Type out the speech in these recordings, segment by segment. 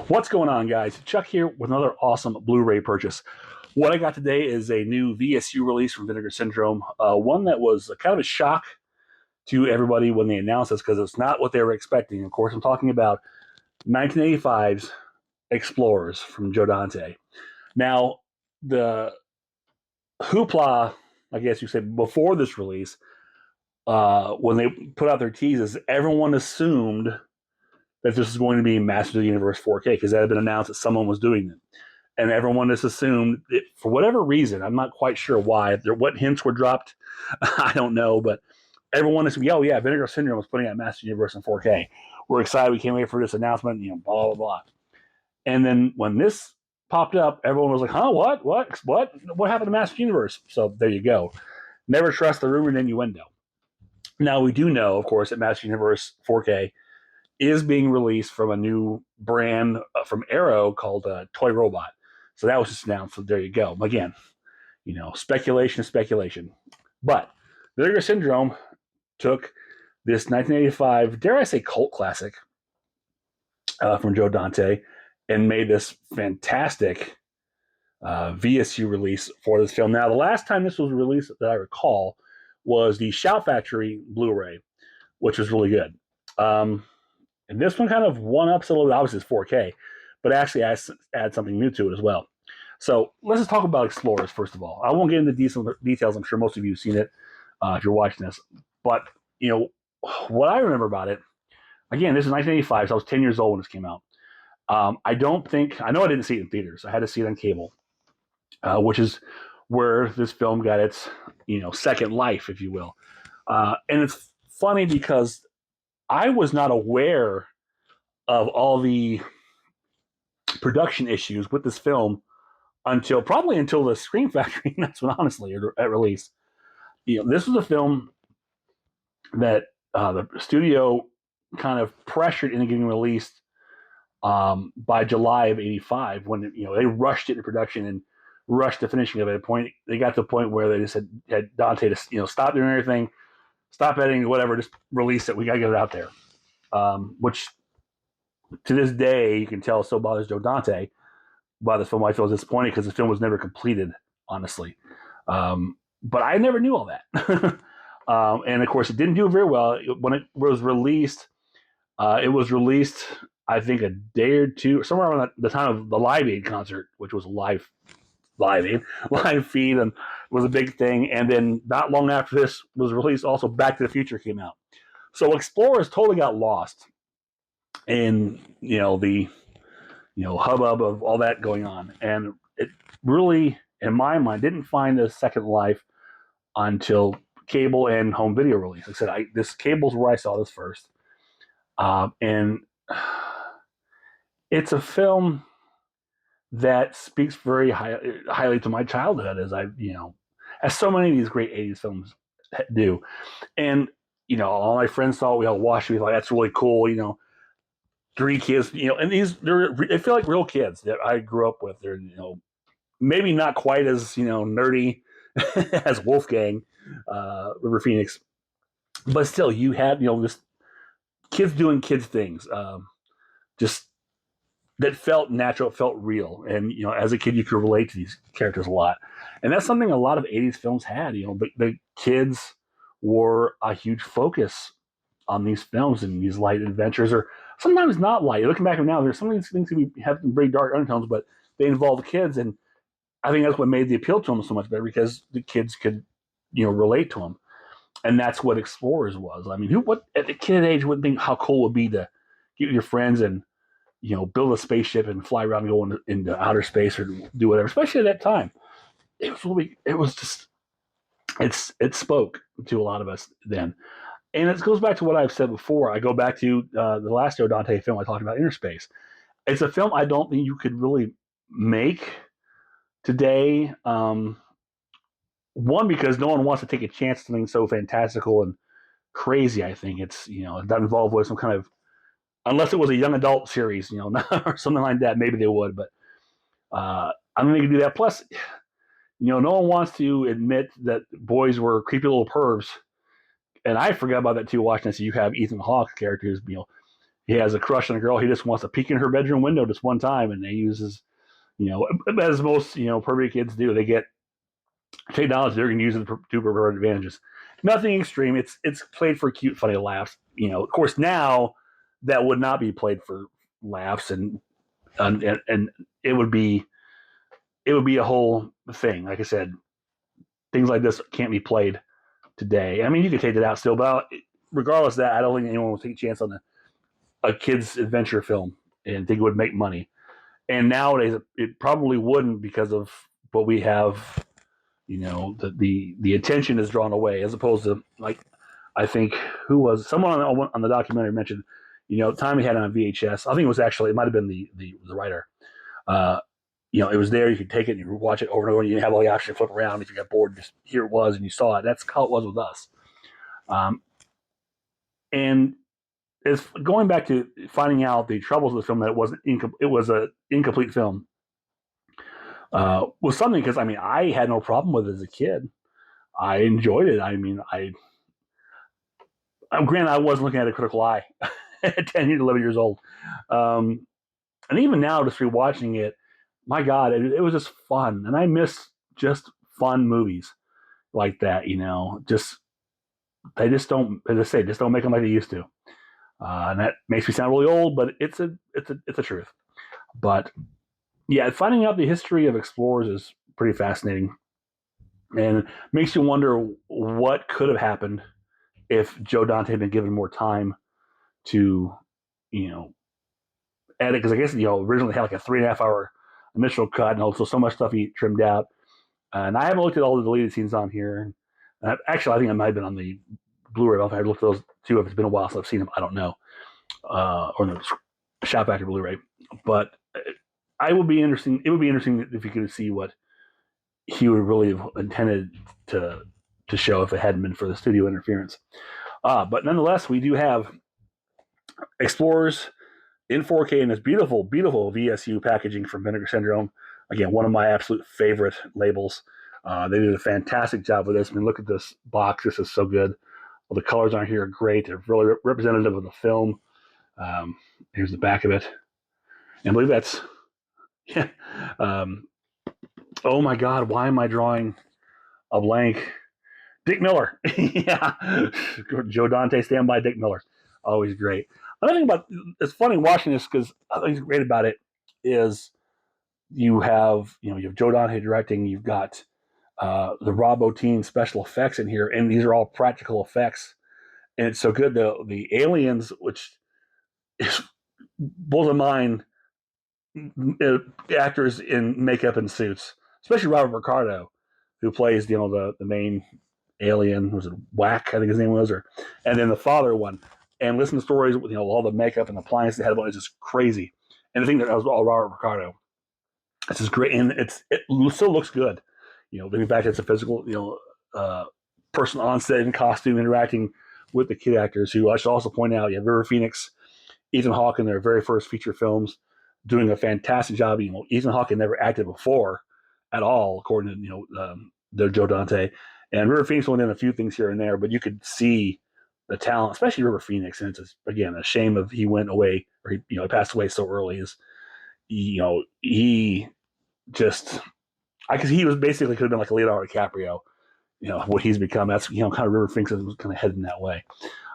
What's going on, guys? Chuck here with another awesome Blu-ray purchase. What I got today is a new VSU release from Vinegar Syndrome, one that was kind of a shock to everybody when they announced this because it's not what they were expecting. Of course, I'm talking about 1985's Explorers from Joe Dante. Now, the hoopla, I guess you say, before this release, when they put out their teases, everyone assumed that this was going to be Masters of the Universe 4K because that had been announced that someone was doing it. And everyone just assumed, it, for whatever reason, I'm not quite sure why, what hints were dropped, I don't know, but everyone is, oh yeah, Vinegar Syndrome was putting out Master Universe in 4K. We're excited, we can't wait for this announcement, blah, blah, blah. And then when this popped up, everyone was like, huh, what happened to Master Universe? So there you go. Never trust the rumor and innuendo. Now, we do know, of course, that Master Universe 4K is being released from a new brand from Arrow called Toy Robot. So that was just announced. So there you go. Again, speculation is speculation. But Vinegar Syndrome took this 1985, dare I say, cult classic from Joe Dante and made this fantastic VSU release for this film. Now, the last time this was released that I recall was the Shout Factory Blu-ray, which was really good. And this one kind of one-ups a little bit. Obviously, it's 4K, but actually add something new to it as well. So let's just talk about Explorers, first of all. I won't get into details. I'm sure most of you have seen it if you're watching this. But, what I remember about it, again, this is 1985, so I was 10 years old when this came out. I know I didn't see it in theaters. I had to see it on cable, which is where this film got its, second life, if you will. And it's funny because I was not aware of all the production issues with this film until the Scream Factory. That's when, honestly, at release. This was a film that the studio kind of pressured into getting released by July of '85 when they rushed it into production and rushed the finishing of it. They got to the point where they just had Dante to stop doing everything, stop editing, whatever, just release it. We got to get it out there. Which to this day you can tell so bothers Joe Dante by this film. I feel disappointed because the film was never completed, honestly. But I never knew all that. And of course, it didn't do very well. When it was released, I think, a day or two, somewhere around the time of the Live Aid concert, which was a live feed, and was a big thing. And then not long after this was released, also Back to the Future came out. So Explorers totally got lost in the hubbub of all that going on, and it really, in my mind, didn't find a second life until cable and home video release. Like I said, this cable's where I saw this first, and it's a film that speaks very highly to my childhood, as so many of these great '80s films do. And all my friends saw it. We all watched it. We thought, that's really cool. Three kids, and they feel like real kids that I grew up with. They're, maybe not quite as, nerdy as Wolfgang, River Phoenix, but still, you had, this kids doing kids things, just that felt natural, felt real. And, as a kid, you could relate to these characters a lot. And that's something a lot of '80s films had, the kids were a huge focus on these films and these light adventures, or sometimes not light. Looking back now, there's some of these things that have very dark undertones, but they involve kids, and I think that's what made the appeal to them so much better, because the kids could, relate to them, and that's what Explorers was. I mean, what at the kid age wouldn't think how cool it would be to get with your friends and build a spaceship and fly around and go into outer space or do whatever. Especially at that time, it was just it spoke to a lot of us then. And it goes back to what I've said before. I go back to the last Joe Dante film I talked about, Inner Space. It's a film I don't think you could really make today. One, because no one wants to take a chance on something so fantastical and crazy. I think it's, it doesn't involve with some kind of, unless it was a young adult series, or something like that, maybe they would. But I don't think you can do that. Plus, no one wants to admit that boys were creepy little pervs. And I forgot about that too, watching this. You have Ethan Hawke's character who's, you he has a crush on a girl. He just wants to peek in her bedroom window just one time, and he uses, as most pervy kids do, they get technology they're going to use it to pervert advantages. Nothing extreme. It's played for cute, funny laughs. Of course, now that would not be played for laughs, and it would be a whole thing. Like I said, things like this can't be played today. I mean, you can take it out still, but regardless of that, I don't think anyone will take a chance on a kid's adventure film and think it would make money. And nowadays, it probably wouldn't, because of what we have. The attention is drawn away, as opposed to, like, I think someone on the documentary mentioned, time we had it on VHS. I think it might have been the writer. It was there. You could take it and you watch it over and over. You didn't have all the option to flip around. If you got bored, just here it was and you saw it. That's how it was with us. And it's going back to finding out the troubles of the film, that it was an incomplete film. Was something, because I had no problem with it as a kid. I enjoyed it. Granted, I wasn't looking at a critical eye at 10 years, 11 years old. And even now, just rewatching it, my God, it was just fun. And I miss just fun movies like that. They just don't, as I say, just don't make them like they used to. And that makes me sound really old, but it's a truth. But yeah, finding out the history of explorers is pretty fascinating, and makes you wonder what could have happened if Joe Dante had been given more time to, edit. Because I guess originally had like a 3.5 hour initial cut, and also so much stuff he trimmed out. And I haven't looked at all the deleted scenes on here. And I think I might have been on the Blu-ray. If I looked at those too, if it's been a while since I've seen them, I don't know. Or the Shop Factory Blu-ray. But it would be interesting if you could see what he would really have intended to show if it hadn't been for the studio interference. But nonetheless, we do have Explorers in 4K in this beautiful, beautiful VSU packaging from Vinegar Syndrome. Again, one of my absolute favorite labels. They did a fantastic job with this. Look at this box. This is so good. Well, the colors on here are great. They're really representative of the film. Here's the back of it. And I believe that's, yeah. Oh my God, why am I drawing a blank? Dick Miller. Yeah. Joe Dante, Stand By Dick Miller. Always great. Another thing it's funny watching this, because I think what's great about it is you have Joe Dante directing, you've got the Rob Bottin special effects in here, and these are all practical effects. And it's so good. The aliens, which is blows my mind, actors in makeup and suits, especially Robert Ricardo, who plays the main alien. Was it Whack? I think his name was, and then the father one. And listen to stories with all the makeup and appliances they had about it. It's just crazy. And the thing that was all Robert Ricardo. It's just great, and it still looks good. The fact it's a physical person on set in costume interacting with the kid actors, who I should also point out, you have River Phoenix, Ethan Hawke in their very first feature films, doing a fantastic job. Ethan Hawke had never acted before at all, according to their Joe Dante, and River Phoenix only did a few things here and there, but you could see the talent, especially River Phoenix. And it's again a shame of he went away, or he passed away so early. He just, because he was basically could have been like a Leonardo DiCaprio, what he's become. That's kind of River Phoenix was kind of heading that way.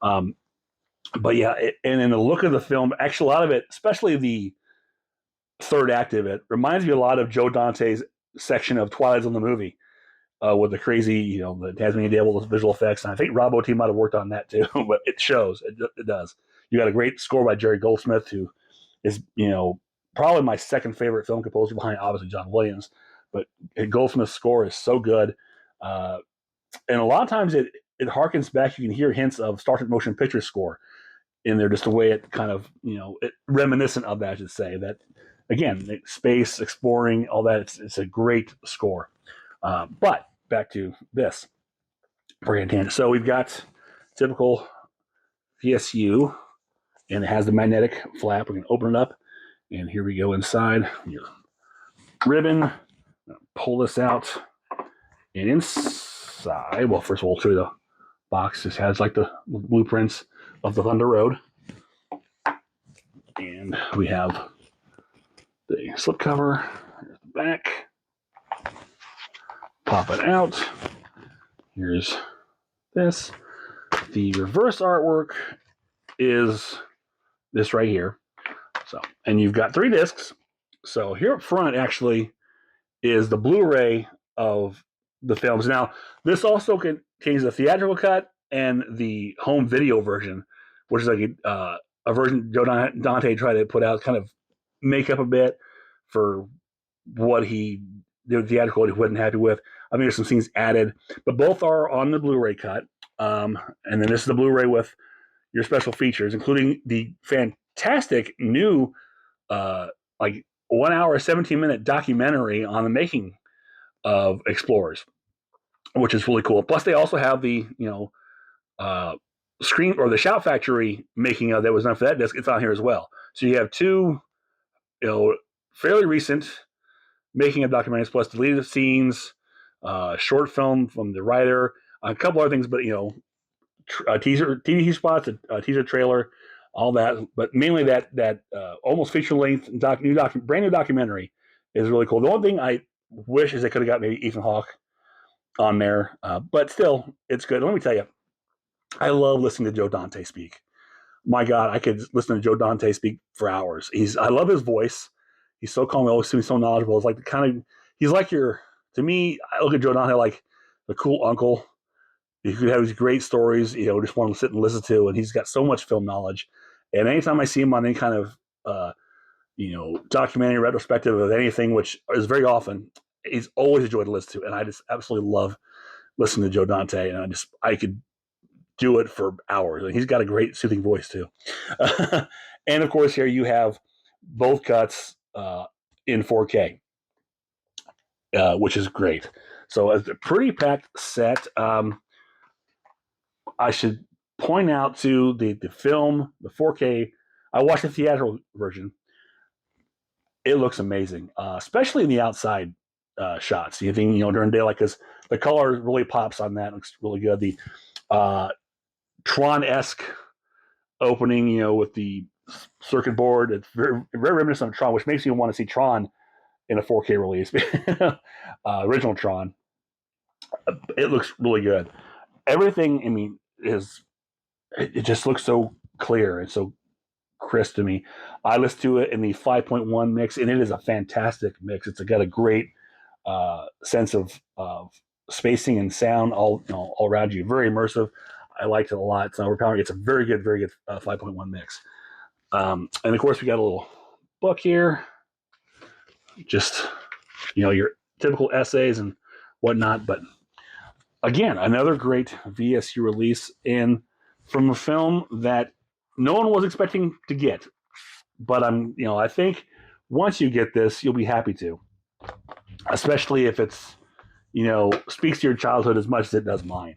But yeah, and in the look of the film, actually a lot of it, especially the third act of it, reminds me a lot of Joe Dante's section of Twilight Zone the movie, with the crazy, the Tasmanian Devil, those visual effects. And I think Rob Bottin might have worked on that too, but it shows. It does. You got a great score by Jerry Goldsmith, who is, probably my second favorite film composer behind, obviously, John Williams. But Goldsmith's score is so good. And a lot of times it harkens back. You can hear hints of Star Trek motion picture score in there, just the way it kind of, reminiscent of that, I should say. That, again, space, exploring, all that, it's a great score. But back to this. So we've got typical VSU, and it has the magnetic flap. We're going to open it up, and here we go inside. Your ribbon. Pull this out, and inside, well, first of all, I'll show you the box. This has like the blueprints of the Thunder Road. And we have the slipcover, here's the back, pop it out. Here's this. The reverse artwork is this right here. So, and you've got 3 discs. So here up front actually is the Blu-ray of the films. Now, this also contains the theatrical cut and the home video version, which is like a version Joe Dante tried to put out, kind of make up a bit for what he did theatrical, what he wasn't happy with. I mean, there's some scenes added, but both are on the Blu-ray cut. And then this is the Blu-ray with your special features, including the fantastic new, like 1 hour, 17-minute documentary on the making of Explorers, which is really cool. Plus, they also have the screen or the Shout Factory making of that was done for that disc. It's on here as well. So you have 2, fairly recent making of documentaries plus deleted scenes, short film from the writer, a couple other things, but teaser TV spots, a teaser trailer, all that. But mainly that almost feature length brand new documentary is really cool. The only thing I wish is they could have got maybe Ethan Hawke on there, but still, it's good. Let me tell you, I love listening to Joe Dante speak. My God, I could listen to Joe Dante speak for hours. I love his voice. He's so calm. He always seems so knowledgeable. It's like he's like to me, I look at Joe Dante like the cool uncle. You could have these great stories, just want to sit and listen to, and he's got so much film knowledge. And anytime I see him on any kind of, documentary retrospective of anything, which is very often, he's always a joy to listen to. And I just absolutely love listening to Joe Dante. And I could do it for hours. And he's got a great soothing voice too. And of course, here you have both cuts in 4K, which is great. So it's a pretty packed set. I should point out to the film, the 4K. I watched the theatrical version. It looks amazing, especially in the outside shots. You think during daylight, because the color really pops on that. It looks really good. The Tron-esque opening, with the circuit board. It's very, very reminiscent of Tron, which makes you want to see Tron in a 4K release. Original Tron. It looks really good. Everything, I mean, it just looks so clear and so crisp to me. I listened to it in the 5.1 mix, and it is a fantastic mix. It's got a great sense of spacing and sound all around you. Very immersive. I liked it a lot. It's not overpowering. It's a very good 5.1 mix. And of course, we got a little book here. Just your typical essays and whatnot. But again, another great VSU release, and from a film that no one was expecting to get. But I think once you get this, you'll be happy to, especially if it's, speaks to your childhood as much as it does mine.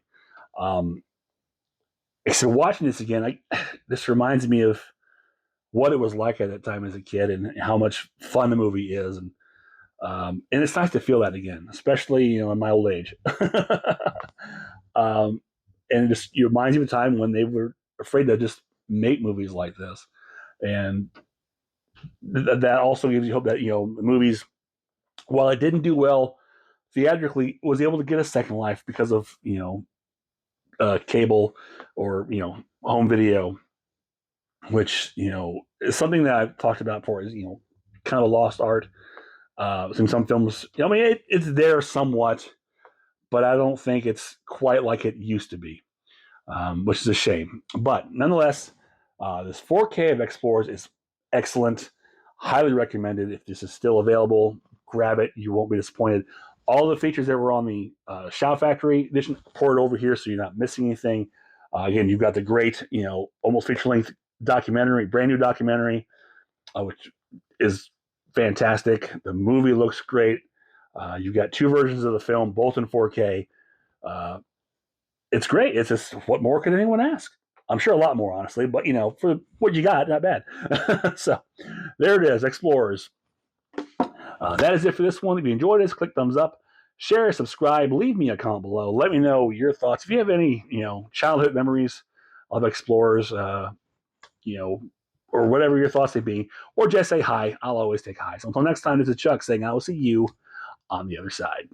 So watching this again, this reminds me of what it was like at that time as a kid and how much fun the movie is. And it's nice to feel that again, especially, in my old age. And it reminds you of a time when they were afraid to just make movies like this. And that also gives you hope that, the movies, while it didn't do well theatrically, was able to get a second life because of, cable or, home video, which, is something that I've talked about before is, kind of a lost art. In some films, I mean, it's there somewhat, but I don't think it's quite like it used to be, which is a shame. But nonetheless, this 4K of Explorers is excellent. Highly recommended. If this is still available, grab it. You won't be disappointed. All the features that were on the Shout Factory edition poured over here, so you're not missing anything. Again, you've got the great, almost feature-length documentary, brand new documentary, which is fantastic. The movie looks great. You've got 2 versions of the film, both in 4K. It's great. It's just, what more could anyone ask? I'm sure a lot more, honestly, but for what you got, not bad. So there it is, Explorers. That is it for this one. If you enjoyed this, click thumbs up, share, subscribe, leave me a comment below. Let me know your thoughts. If you have any, childhood memories of Explorers, or whatever your thoughts may be, or just say hi. I'll always take hi. So until next time, this is Chuck saying I will see you on the other side.